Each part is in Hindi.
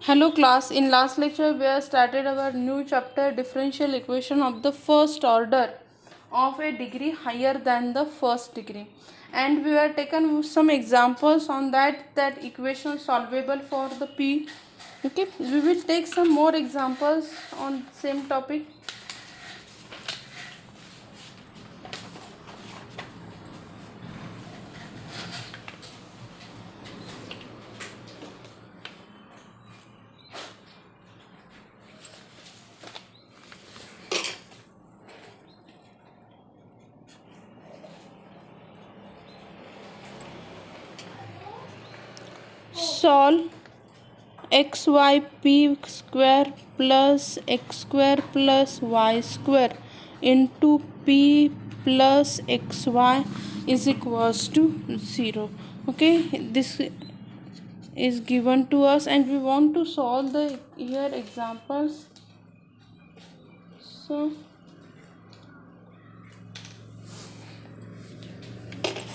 Hello class, in last lecture we have started our new chapter differential equation of the first order of a degree higher than the first degree, and we have taken some examples on that equation solvable for the P. Okay, we will take some more examples on same topic. Solve xyp square plus x square plus y square into p plus xy is equals to 0. Okay, this is given to us and we want to solve the here examples. So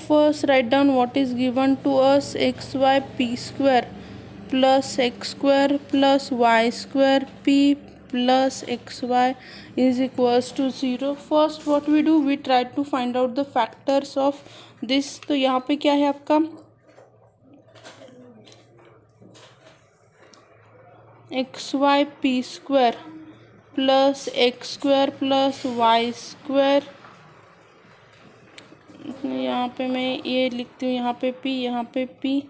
first write down what is given to us. Xy p square plus x square plus y square p plus xy is equals to 0. First what we do, we try to find out the factors of this. तो यहाँ पे क्या है आपका xy p square plus x square plus y square, यहाँ पे मैं ये लिखती हूँ, यहाँ पे p, यहाँ पे p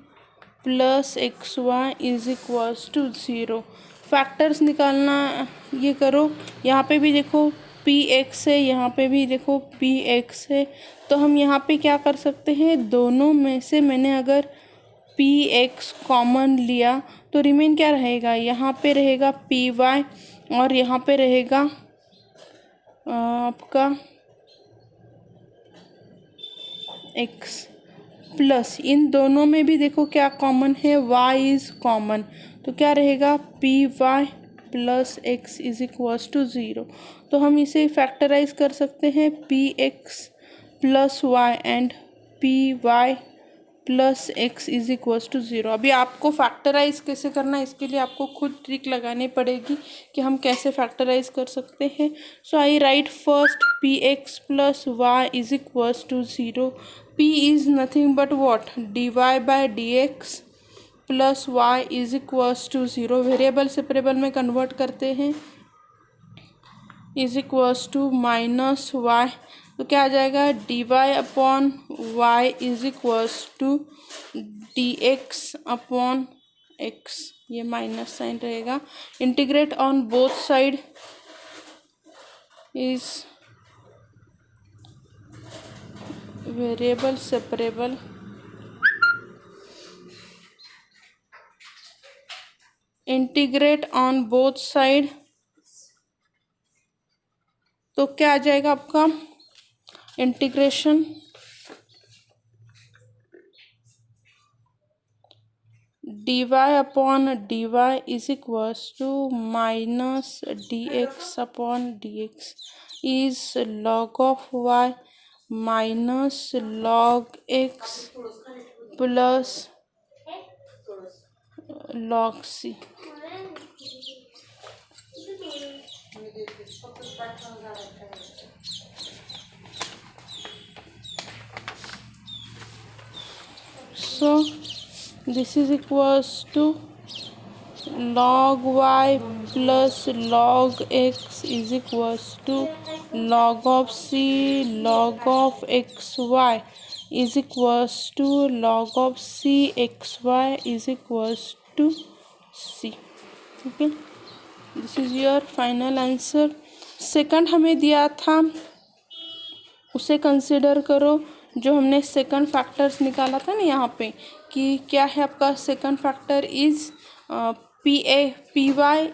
plus X Y is equals to 0. Factors निकालना ये करो. यहाँ पे भी देखो पी एक्स है, यहाँ पे भी देखो पी एक्स है. तो हम यहाँ पे क्या कर सकते हैं, दोनों में से मैंने अगर पी एक्स कॉमन लिया तो रिमेन क्या रहेगा, यहाँ पे रहेगा पी वाई और यहाँ पे रहेगा आपका एक्स प्लस इन दोनों में भी देखो क्या कॉमन है, y इज कॉमन. तो क्या रहेगा P Y plus X is equals to 0. तो हम इसे फैक्टराइज कर सकते हैं P X plus Y and P Y plus X is equals to 0. अभी आपको फैक्टराइज कैसे करना है, इसके लिए आपको खुद ट्रिक लगानी पड़ेगी कि हम कैसे फैक्टराइज कर सकते हैं. So I write first P X plus Y is equals to 0. p is nothing but what, dy by dx plus y is equals to 0. Variable separable में कन्वर्ट करते हैं, is equals to minus Y. तो क्या आ जाएगा, D Y upon Y is equals to D X upon X. ये माइनस साइन रहेगा. Integrate on both side is variable separable. Integrate on both side, तो क्या आ जाएगा आपका integration D Y upon D Y is equals to minus D X upon D X is log of Y minus log X plus log C. So this is equals to log y plus log x is equals to log of c log of xy is equals to log of c xy is equals to c. Okay, this is your final answer. Second हमें दिया था, उसे कंसिडर करो. जो हमने सेकंड फैक्टर्स निकाला था ना यहाँ पे, कि क्या है आपका second factor is P Y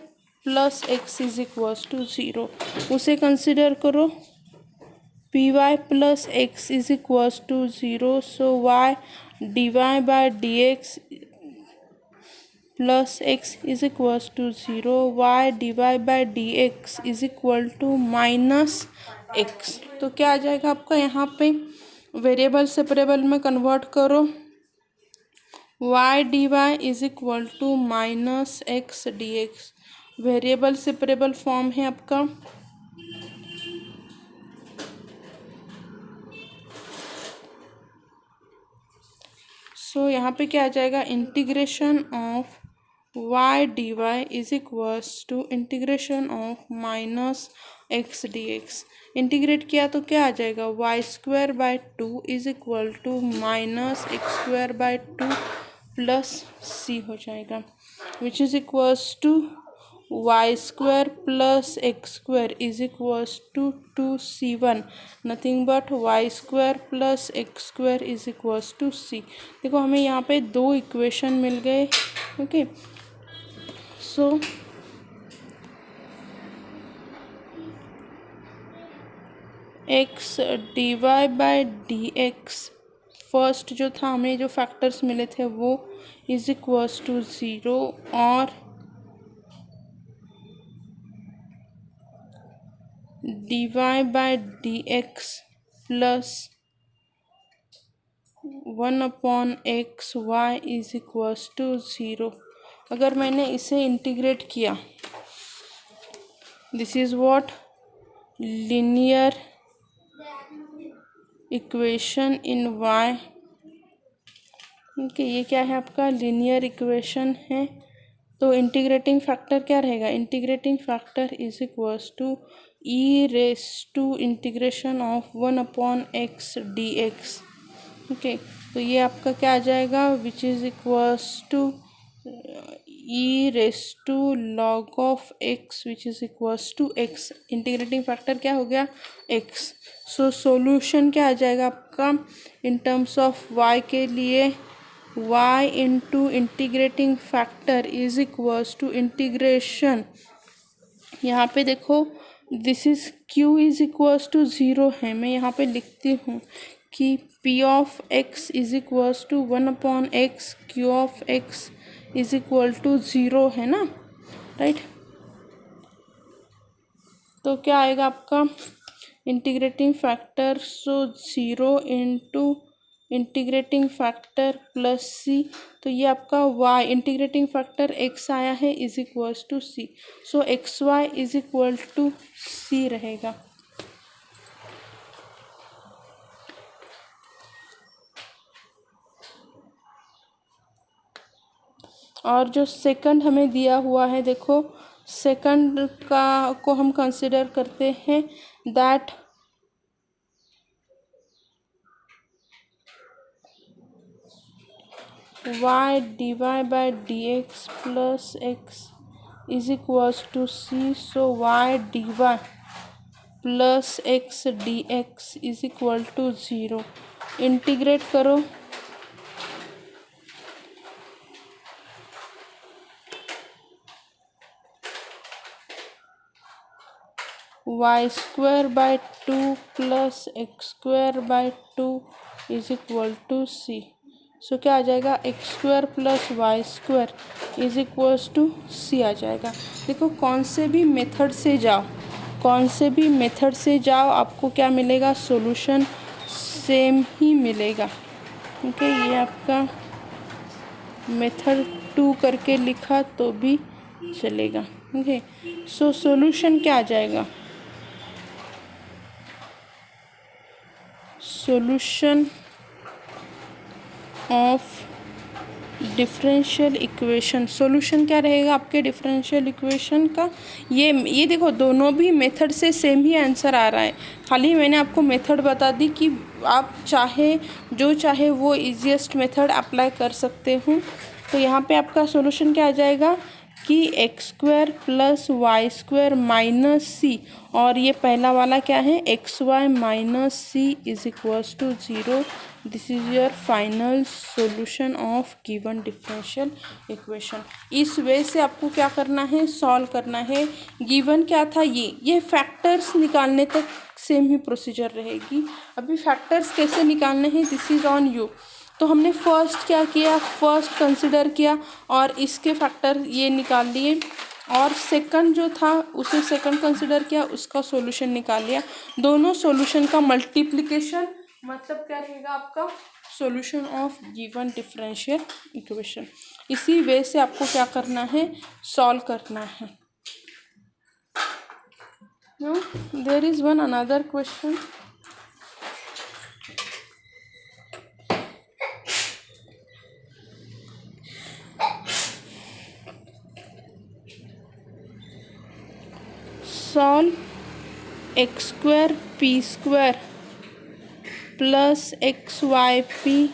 plus X is equals to 0. उसे कंसिडर करो. P Y plus X is equals to 0. So Y D Y by D X plus X is equals to 0. Y D Y by D X is equal to minus X. तो क्या आ जाएगा आपका, यहाँ पे वेरिएबल सेपरेबल में कन्वर्ट करो. Y D Y is equal to minus X D X. Variable separable form है आपका। सो यहाँ पे क्या आ जाएगा, integration of Y D Y is equals to integration of minus X D X. Integrate किया तो क्या आ जाएगा, Y square by two is equal to minus x square by two plus C हो जाएगा, which is equals to Y square plus x square is equals to 2c1, nothing but Y square plus x square is equals to C. देखो हमें यहाँ पे दो इक्वेशन मिल गए। Okay, so X D Y by D X, first जो था हमें जो फैक्टर्स मिले थे वो इज इक्वल्स टू 0 और D Y by D X plus 1/x y is equals to 0। अगर मैंने इसे इंटीग्रेट किया, this is what linear equation in y। Okay, ये क्या है आपका लिनियर इक्वेशन है। तो इंटीग्रेटिंग फैक्टर क्या रहेगा, integrating factor is equals to E raise to integration of 1/x dx। Okay, तो ये आपका क्या आ जाएगा, which is equals to E raise to log of X which is equals to X. Integrating factor क्या हो गया, एक्स। सो सॉल्यूशन क्या आ जाएगा आपका इन टर्म्स ऑफ वाई के लिए, y into integrating factor is equals to integration, यहाँ पे देखो this is q is equals to 0 है। मैं यहाँ पे लिखती हूँ कि p of x is equals to 1/x, q of x is equal to 0 है ना, राइट। तो क्या आएगा आपका इंटीग्रेटिंग फैक्टर, so 0 into integrating factor plus C. तो ये आपका y इंटीग्रेटिंग फैक्टर x आया है is equals to c. So X Y is equal to C रहेगा। और जो सेकंड हमें दिया हुआ है, देखो सेकंड का को हम कंसिडर करते हैं that y dy by dx plus x is equals to c। so y dy plus x dx is equal to 0। Integrate करो, y square by 2 plus x square by 2 is equal to c. So क्या आ जाएगा, x square plus y square is equals to c आ जाएगा। देखो कौन से भी मेथड से जाओ, कौन से भी मेथड से जाओ आपको क्या मिलेगा, सॉल्यूशन सेम ही मिलेगा। ओके, ये आपका मेथड 2 करके लिखा तो भी चलेगा। ओके, सो सॉल्यूशन क्या आ जाएगा, solution of differential equation. Solution क्या रहेगा आपके डिफरेंशियल इक्वेशन का, ये देखो दोनों भी मेथड से सेम ही आंसर आ रहा है, खाली मैंने आपको मेथड बता दी कि आप चाहे वो इजीएस्ट मेथड अप्लाई कर सकते हो। तो यहाँ पे आपका सॉल्यूशन क्या आ जाएगा कि x square plus y square minus c, और ये पहला वाला क्या है, x Y minus c is equals to 0। This is your final solution of given differential equation. इस वे से आपको क्या करना है, सॉल्व करना है। गिवन क्या था, ये फैक्टर्स निकालने तक सेम ही प्रोसीजर रहेगी। अभी फैक्टर्स कैसे निकालने हैं, दिस इज ऑन यू। तो हमने फर्स्ट क्या किया, फर्स्ट कंसिडर किया और इसके फैक्टर ये निकाल लिए, और सेकंड जो था उसे सेकंड कंसिडर किया, उसका सॉल्यूशन निकाल लिया। दोनों सॉल्यूशन का मल्टीप्लिकेशन मतलब क्या रहेगा आपका solution of given differential equation. इसी वे से आपको क्या करना है, सॉल्व करना है। Now there is one another question. Solve x square p square plus xyp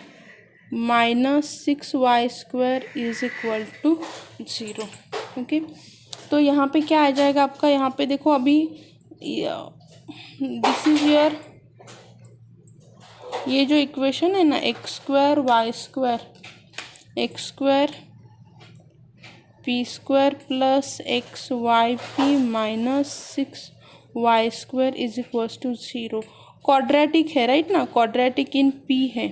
minus 6y square is equal to 0। Okay, तो यहाँ पे क्या आ जाएगा आपका, यहाँ पे देखो अभी दिस इज योर, ये जो इक्वेशन है ना, X square Y square, X square P square plus X Y P minus 6y square is equal to 0। Quadratic है राइट ना, क्वाड्रेटिक इन p है।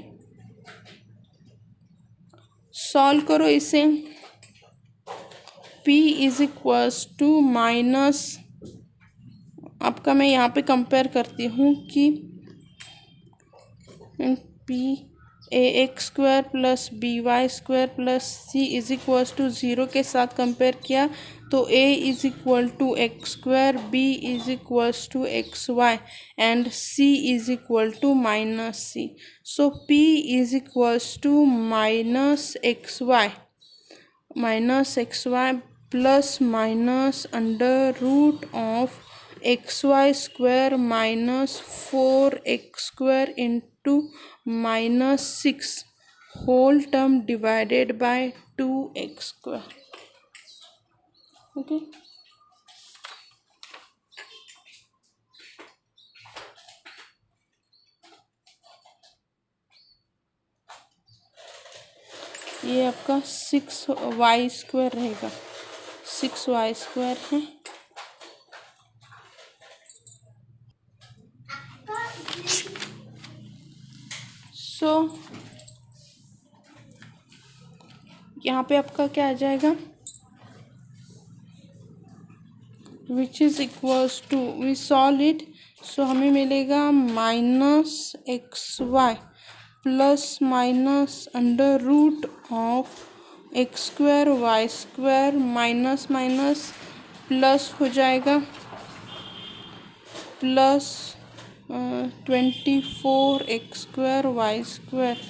सॉल्व करो इसे, p is equal to minus, आपका मैं यहाँ पे कंपेयर करती हूँ कि p A X square plus B Y square plus C is equal to 0 के साथ कंपेयर किया तो a is equal to x square, B is equal to X Y and c is equal to minus C. So p is equal to minus x Y plus minus under root of X Y square minus 4x square into minus 6 whole term divided by 2x square. Okay, ये आपका 6y स्क्वायर रहेगा, 6y स्क्वायर है। सो यहाँ पे आपका क्या आ जाएगा, which is equals to, we solve it, so हमें मिलेगा minus x Y plus minus under root of x square Y square minus minus plus हो जाएगा plus 24x square Y square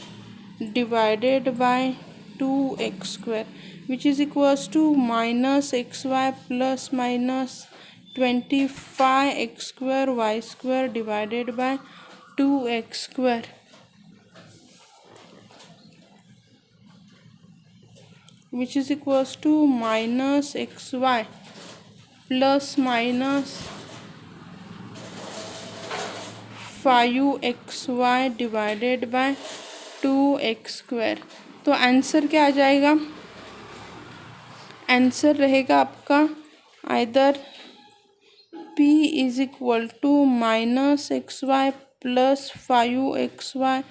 divided by 2x square which is equals to minus x Y plus minus 25x square Y square divided by 2x square which is equals to minus x Y plus minus 5xy divided by 2x square. तो आंसर क्या आ जाएगा, आंसर रहेगा आपका either p is equal to minus x Y plus 5xy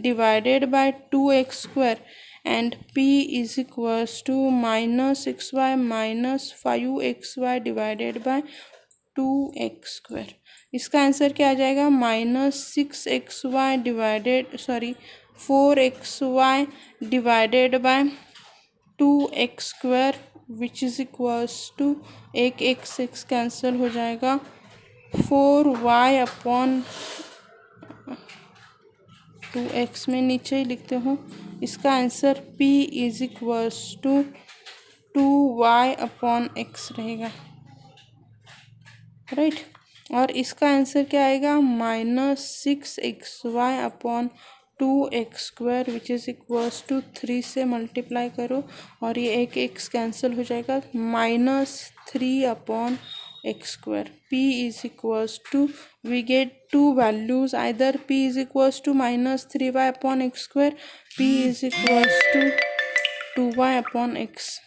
divided by 2x square and p is equals to minus x Y minus 5xy divided by 2x square. इसका आंसर क्या आ जाएगा, minus 6xy divided 4xy divided by 2x square which is equals to एक x कैंसिल हो जाएगा 4y अपॉन 2x में नीचे ही लिखते हूँ। इसका answer p is equals to 2y upon x रहेगा राइट। और इसका आंसर क्या आएगा, minus 6xy upon 2x square which is equals to 3 से मल्टीप्लाई करो और ये एक x कैंसिल हो जाएगा, minus 3 upon x square. p is equals to, we get two values, either p is equals to minus 3y upon x square, p is equals to 2y upon X.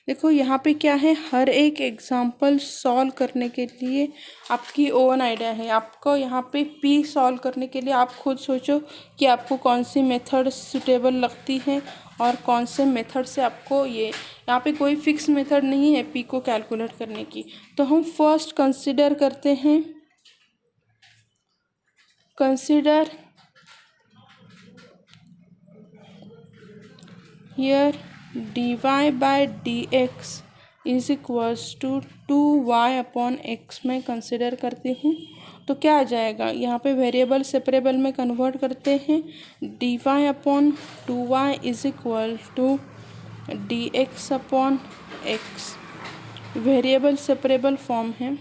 देखो यहाँ पे क्या है, हर एक एग्जाम्पल सॉल्व करने के लिए आपकी ओन आइडिया है। आपको यहाँ पे p सॉल्व करने के लिए आप खुद सोचो कि आपको कौन सी मेथड सुटेबल लगती है और कौन से मेथड से आपको ये, यहाँ पे कोई फिक्स मेथड नहीं है p को कैलकुलेट करने की। तो हम फर्स्ट कंसिडर करते हैं, consider here dy by dx is equals to 2y upon X में कंसिडर करती हूँ तो क्या आ जाएगा, यहाँ पे वेरिएबल सेपरेबल में कन्वर्ट करते हैं। dy upon 2y is equal to dx upon X, variable separable form है।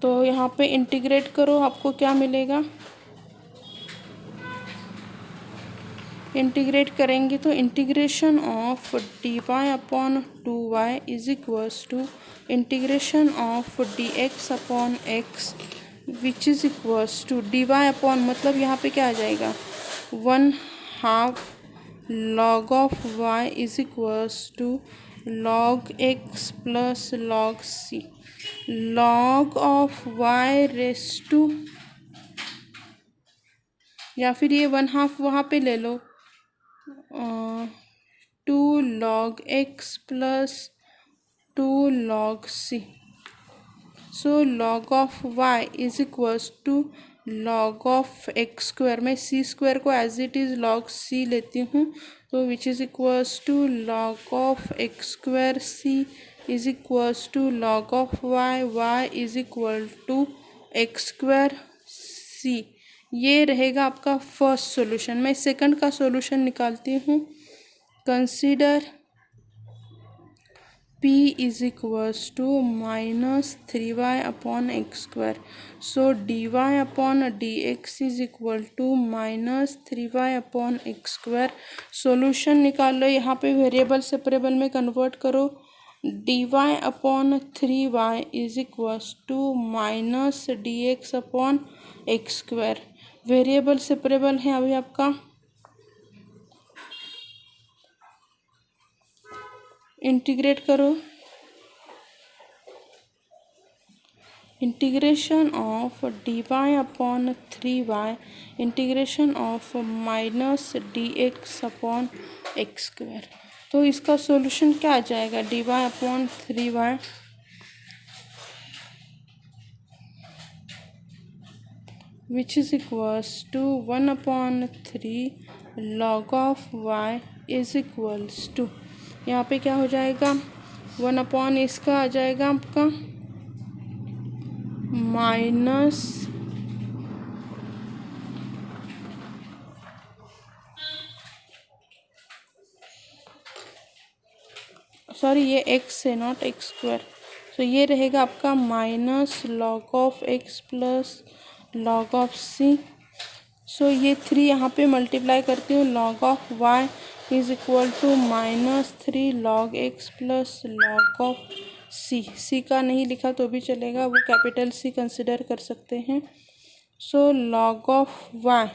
तो यहाँ पे इंटीग्रेट करो, आपको क्या मिलेगा, इंटीग्रेट करेंगे तो integration of dy upon 2y is equals to integration of dx upon x which is equals to dy upon, मतलब यहाँ पे क्या आ जाएगा, 1/2 log of y is equals to log x plus log c, log of y raise to, या फिर ये 1/2 वहाँ पे ले लो, 2 log x प्लस 2 log c, so log of y is equals to log of x square, मैं c स्क्वायर को as it is log c लेती हूँ, तो which is equals to log of x square c is equals to log of y is equal to x square c। ये रहेगा आपका फर्स्ट सॉल्यूशन। मैं सेकंड का सॉल्यूशन निकालती हूँ। Consider p is equals to -3y upon x square, so dy upon dx is equal to -3y upon x square. Solution निकाल लो, यहाँ पे वेरिएबल सेपरेबल में कन्वर्ट करो। dy upon 3y is equals to -dx upon x square, variable separable है अभी आपका। इंटीग्रेट करो, integration of dy upon 3y integration of -dx upon x square. तो इसका सॉल्यूशन क्या आ जाएगा, dy upon 3y which is equals to 1/3 log of y is equals to, यहाँ पे क्या हो जाएगा, 1 अपॉन इसका आ जाएगा आपका माइनस सॉरी ये x है नॉट एक्स स्क्वायर, तो ये रहेगा आपका minus log of x plus log of c। So ये 3 यहाँ पे मल्टीप्लाई करती हूँ, log of y is equal to -3 log x plus log of c का नहीं लिखा तो भी चलेगा, वो कैपिटल C कंसिडर कर सकते हैं। So log of y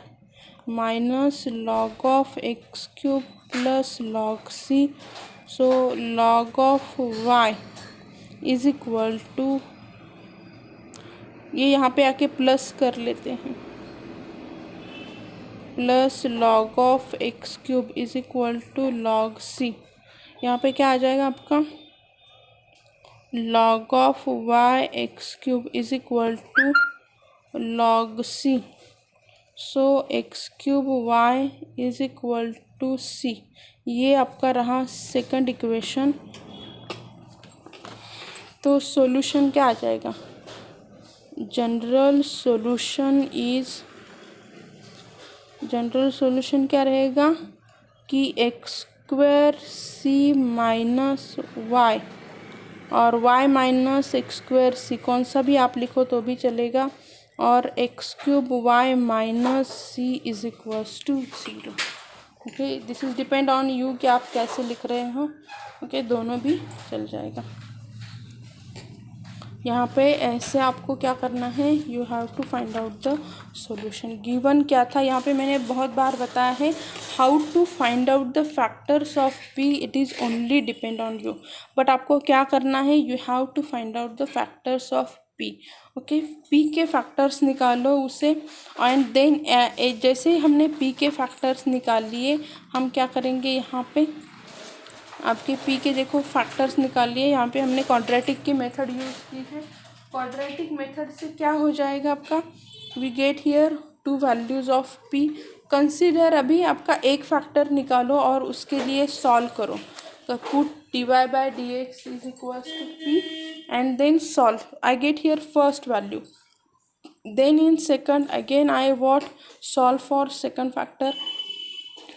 minus log of x cube plus log c, so log of y is equal to, ये यहाँ पे आके प्लस कर लेते हैं, plus log of x cube is equal to log c। यहाँ पे क्या आ जाएगा आपका, log of y x cube is equal to log c, so x cube y is equal to c। ये आपका रहा सेकंड इक्वेशन। तो सॉल्यूशन क्या आ जाएगा, जनरल सॉल्यूशन क्या रहेगा कि x square c minus y और y minus x square c, कौन सा भी आप लिखो तो भी चलेगा, और x cube y minus c is equals to 0। Okay, this is depend on you कि आप कैसे लिख रहे हो। ओके, दोनों भी चल जाएगा। यहाँ पे ऐसे आपको क्या करना है, you have to find out the solution. Given क्या था, यहाँ पे मैंने बहुत बार बताया है, how to find out the factors of p, it is only depend on you. But आपको क्या करना है, you have to find out the factors of p। Okay, p के फैक्टर्स निकालो उसे, एंड देन जैसे ही हमने p के फैक्टर्स निकाल लिए, हम क्या करेंगे, यहाँ पे आपके p के देखो फैक्टर्स निकाल लिए। यहाँ पे हमने क्वाड्रेटिक की मेथड यूज़ की है। क्वाड्रेटिक मेथड से क्या हो जाएगा आपका, we get here 2 values of p, consider अभी आपका एक फैक्टर निकालो और उसके लिए सॉल्व करो। तो put dy by dx is equals to p and then solve. I get here first value. Then in second again I what solve for second factor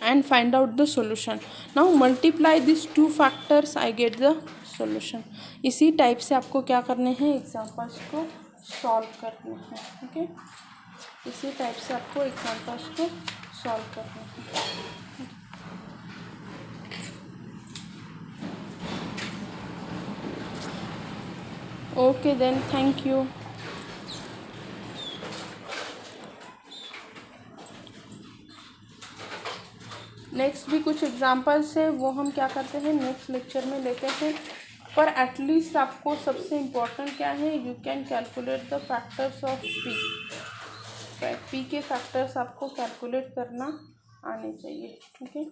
and find out the solution. Now multiply these two factors, I get the solution. इसी टाइप से आपको क्या करने हैं, एग्जाम्पल्स को सॉल्व करने हैं। ओके, इसी टाइप से आपको एग्जाम्पल्स को सॉल्व करने हैं। Okay then, thank you. Next भी कुछ एग्जांपल्स है, वो हम क्या करते हैं नेक्स्ट लेक्चर में लेते हैं। पर एटलीस्ट आपको सबसे इम्पोर्टेंट क्या है, you can calculate the factors of P के फैक्टर्स आपको कैलकुलेट करना आने चाहिए। ओके।